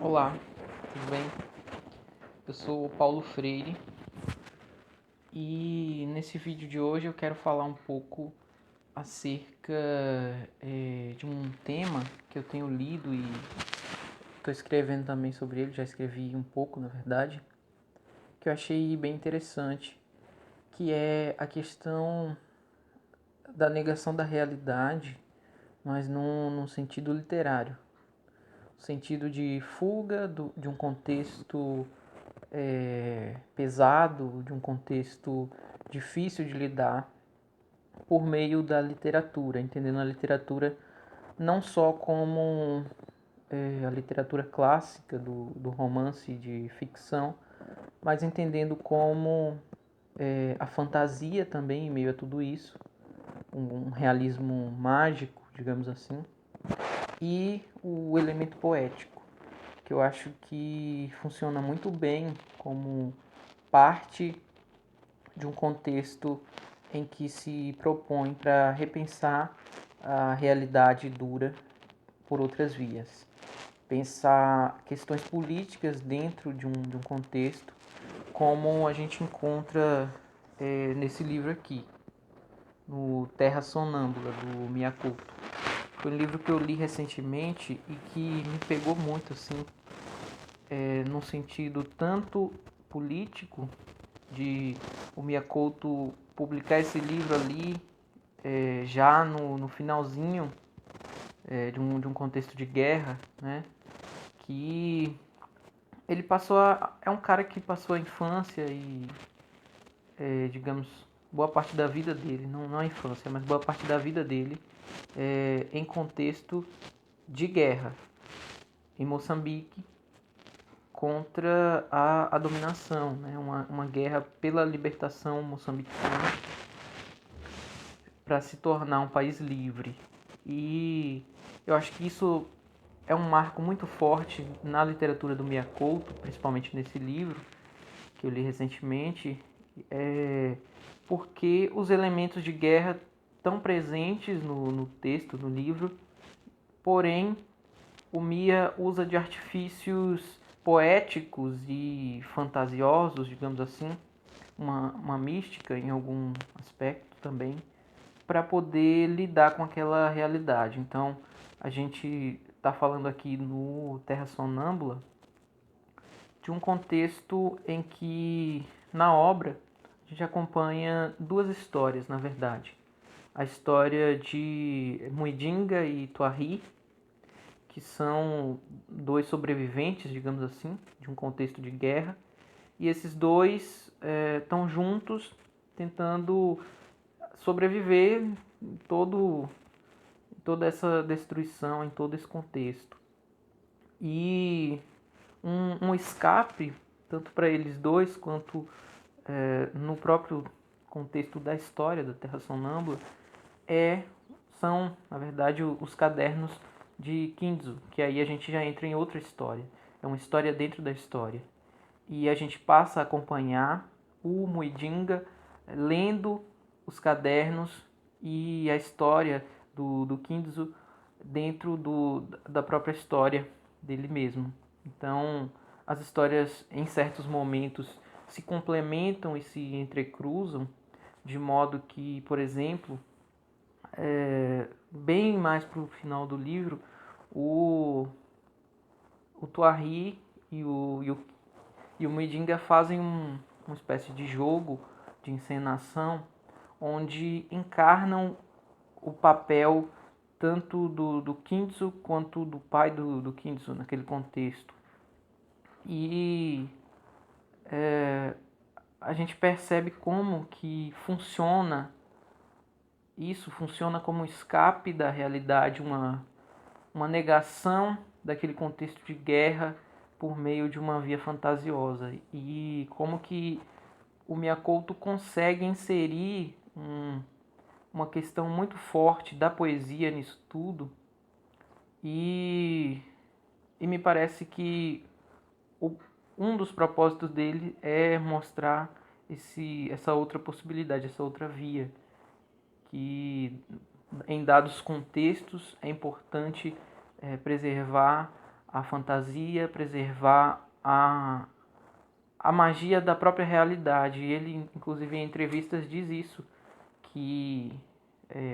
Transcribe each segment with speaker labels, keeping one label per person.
Speaker 1: Olá, tudo bem? Eu sou o Paulo Freire e nesse vídeo de hoje eu quero falar um pouco acerca de um tema que eu tenho lido e estou escrevendo também sobre ele, já escrevi um pouco na verdade, que eu achei bem interessante, que é a questão da negação da realidade, mas num sentido literário, sentido de fuga de um contexto pesado, de um contexto difícil de lidar por meio da literatura, entendendo a literatura não só como a literatura clássica do romance de ficção, mas entendendo como a fantasia também em meio a tudo isso, um realismo mágico, digamos assim, e o elemento poético, que eu acho que funciona muito bem como parte de um contexto em que se propõe para repensar a realidade dura por outras vias. Pensar questões políticas dentro de um contexto, como a gente encontra nesse livro aqui, no Terra Sonâmbula, do Miyakoto. Foi um livro que eu li recentemente e que me pegou muito, assim, num sentido tanto político, de o Miyakoto publicar esse livro ali já no finalzinho de um contexto de guerra, né? Que ele passou é um cara que passou a infância e, digamos, boa parte da vida dele, não a infância, mas boa parte da vida dele em contexto de guerra em Moçambique contra a dominação, né? Uma guerra pela libertação moçambicana para se tornar um país livre. E eu acho que isso é um marco muito forte na literatura do Miyakoto, principalmente nesse livro que eu li recentemente, porque os elementos de guerra estão presentes no texto, no livro, porém o Mia usa de artifícios poéticos e fantasiosos, digamos assim, uma mística em algum aspecto também, para poder lidar com aquela realidade. Então, a gente está falando aqui no Terra Sonâmbula de um contexto em que, na obra, a gente acompanha duas histórias, na verdade. A história de Muidinga e Tuari, que são dois sobreviventes, digamos assim, de um contexto de guerra. E esses dois estão juntos tentando sobreviver em toda essa destruição, em todo esse contexto. E um escape, tanto para eles dois quanto no próprio contexto da história da Terra Sonâmbula, são, na verdade, os cadernos de Kinzo, que aí a gente já entra em outra história. É uma história dentro da história. E a gente passa a acompanhar o Muidinga lendo os cadernos e a história do Kinzo dentro da própria história dele mesmo. Então, as histórias em certos momentos se complementam e se entrecruzam, de modo que, por exemplo, bem mais para o final do livro, o, o Tuari e o Muidinga fazem uma espécie de jogo de encenação onde encarnam o papel tanto do Kintsu quanto do pai do Kintsu naquele contexto. E a gente percebe como que funciona como um escape da realidade, uma negação daquele contexto de guerra por meio de uma via fantasiosa. E como que o Miyakoto consegue inserir uma questão muito forte da poesia nisso tudo. E, e me parece que o, um dos propósitos dele é mostrar essa outra possibilidade, essa outra via, que em dados contextos é importante preservar a fantasia, preservar a magia da própria realidade. Ele, inclusive, em entrevistas diz isso, que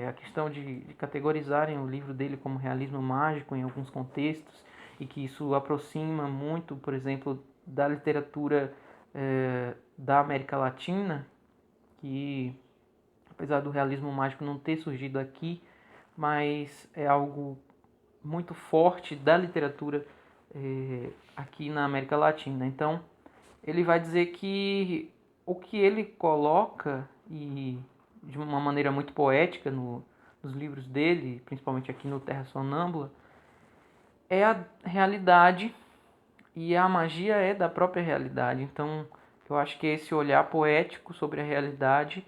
Speaker 1: a questão de categorizarem o livro dele como realismo mágico em alguns contextos, e que isso aproxima muito, por exemplo, da literatura da América Latina, que apesar do realismo mágico não ter surgido aqui, mas é algo muito forte da literatura aqui na América Latina. Então, ele vai dizer que o que ele coloca, e de uma maneira muito poética nos livros dele, principalmente aqui no Terra Sonâmbula, é a realidade, e a magia é da própria realidade. Então, eu acho que é esse olhar poético sobre a realidade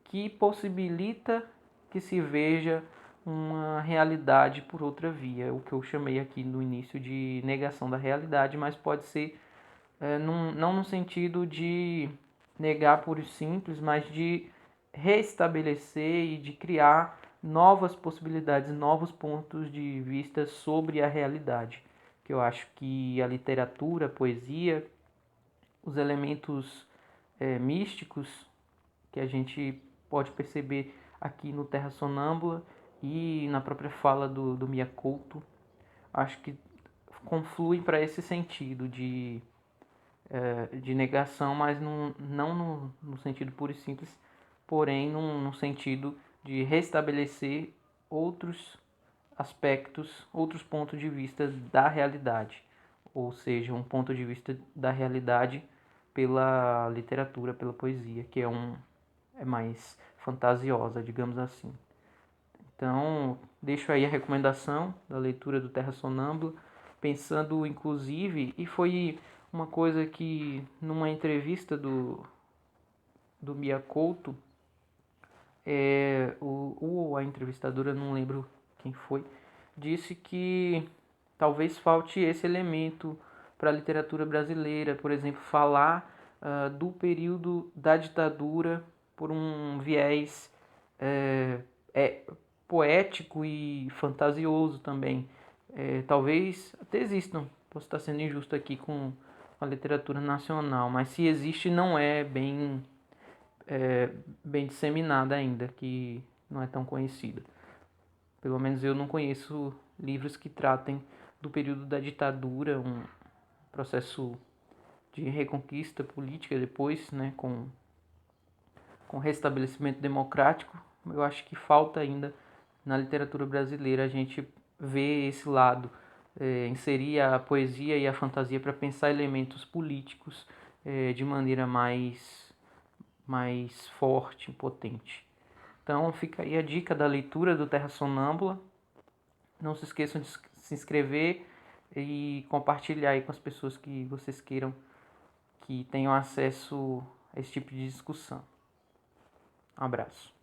Speaker 1: que possibilita que se veja uma realidade por outra via, o que eu chamei aqui no início de negação da realidade, mas pode ser não no sentido de negar puro e simples, mas de restabelecer e de criar novas possibilidades, novos pontos de vista sobre a realidade. Que eu acho que a literatura, a poesia, os elementos místicos que a gente pode perceber aqui no Terra Sonâmbula e na própria fala do Mia Couto, acho que confluem para esse sentido de negação, mas não no sentido puro e simples, porém no sentido de restabelecer outros aspectos, outros pontos de vista da realidade, ou seja, um ponto de vista da realidade pela literatura, pela poesia, que é mais fantasiosa, digamos assim. Então, deixo aí a recomendação da leitura do Terra Sonâmbula, pensando inclusive, e foi uma coisa que numa entrevista do Mia Couto, a entrevistadora, não lembro quem foi, disse que talvez falte esse elemento para a literatura brasileira, por exemplo, falar do período da ditadura por um viés é, é, poético e fantasioso também. Talvez até existam, posso estar sendo injusto aqui com a literatura nacional, mas se existe não é bem disseminada ainda, que não é tão conhecida. Pelo menos eu não conheço livros que tratem do período da ditadura, um processo de reconquista política depois, né, com restabelecimento democrático. Eu acho que falta ainda na literatura brasileira a gente ver esse lado, inserir a poesia e a fantasia para pensar elementos políticos de maneira mais forte, potente. Então fica aí a dica da leitura do Terra Sonâmbula. Não se esqueçam de se inscrever e compartilhar aí com as pessoas que vocês queiram que tenham acesso a esse tipo de discussão. Um abraço.